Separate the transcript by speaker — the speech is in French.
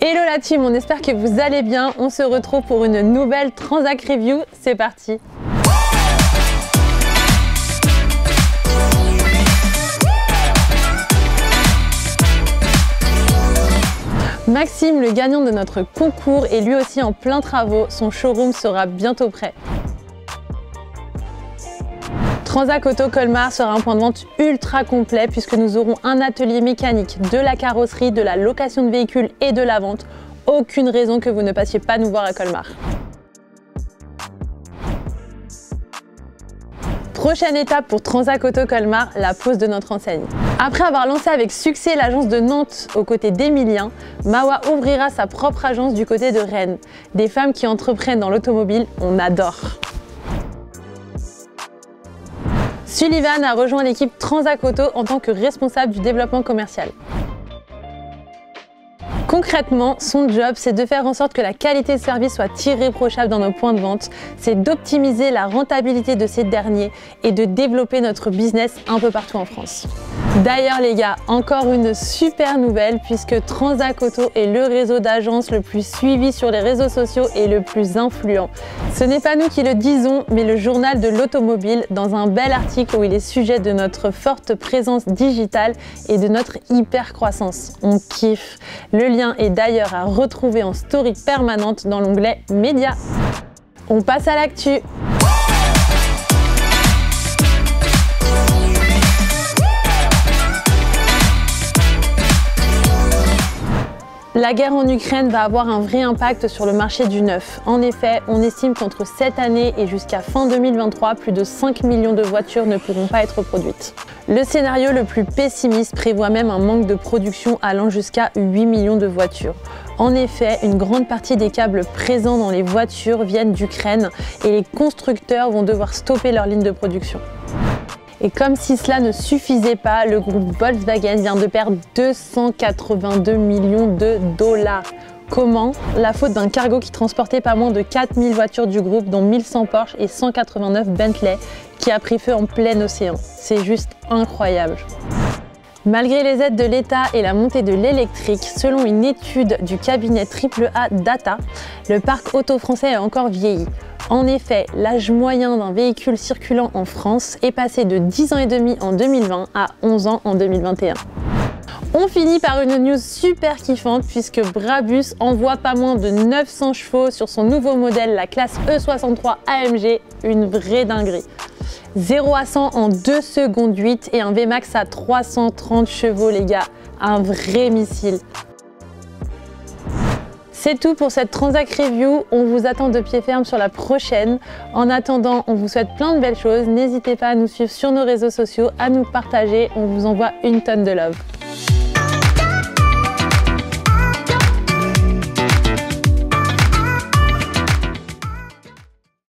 Speaker 1: Hello la team, on espère que vous allez bien. On se retrouve pour une nouvelle Transac Review. C'est parti. Maxime, le gagnant de notre concours, est lui aussi en plein travaux. Son showroom sera bientôt prêt. Transac Auto Colmar sera un point de vente ultra complet puisque nous aurons un atelier mécanique, de la carrosserie, de la location de véhicules et de la vente. Aucune raison que vous ne passiez pas nous voir à Colmar. Prochaine étape pour Transac Auto Colmar, la pose de notre enseigne. Après avoir lancé avec succès l'agence de Nantes aux côtés d'Emilien, Mawa ouvrira sa propre agence du côté de Rennes. Des femmes qui entreprennent dans l'automobile, on adore. Sullivan a rejoint l'équipe Transac Auto en tant que responsable du développement commercial. Concrètement, son job, c'est de faire en sorte que la qualité de service soit irréprochable dans nos points de vente, c'est d'optimiser la rentabilité de ces derniers et de développer notre business un peu partout en France. D'ailleurs les gars, encore une super nouvelle puisque Transac Auto est le réseau d'agences le plus suivi sur les réseaux sociaux et le plus influent. Ce n'est pas nous qui le disons, mais le journal de l'automobile dans un bel article où il est sujet de notre forte présence digitale et de notre hyper croissance. On kiffe. Le lien est d'ailleurs à retrouver en story permanente dans l'onglet Médias. On passe à l'actu. La guerre en Ukraine va avoir un vrai impact sur le marché du neuf. En effet, on estime qu'entre cette année et jusqu'à fin 2023, plus de 5 millions de voitures ne pourront pas être produites. Le scénario le plus pessimiste prévoit même un manque de production allant jusqu'à 8 millions de voitures. En effet, une grande partie des câbles présents dans les voitures viennent d'Ukraine et les constructeurs vont devoir stopper leur ligne de production. Et comme si cela ne suffisait pas, le groupe Volkswagen vient de perdre 282 millions de dollars. Comment? La faute d'un cargo qui transportait pas moins de 4000 voitures du groupe, dont 1100 Porsche et 189 Bentley, qui a pris feu en plein océan. C'est juste incroyable. Malgré les aides de l'État et la montée de l'électrique, selon une étude du cabinet AAA Data, le parc auto français a encore vieilli. En effet, l'âge moyen d'un véhicule circulant en France est passé de 10 ans et demi en 2020 à 11 ans en 2021. On finit par une news super kiffante puisque Brabus envoie pas moins de 900 chevaux sur son nouveau modèle, la classe E63 AMG, une vraie dinguerie. 0 à 100 en 2 secondes 8 et un VMAX à 330 chevaux les gars, un vrai missile. C'est tout pour cette Transac Review, on vous attend de pied ferme sur la prochaine. En attendant, on vous souhaite plein de belles choses, n'hésitez pas à nous suivre sur nos réseaux sociaux, à nous partager, on vous envoie une tonne de love.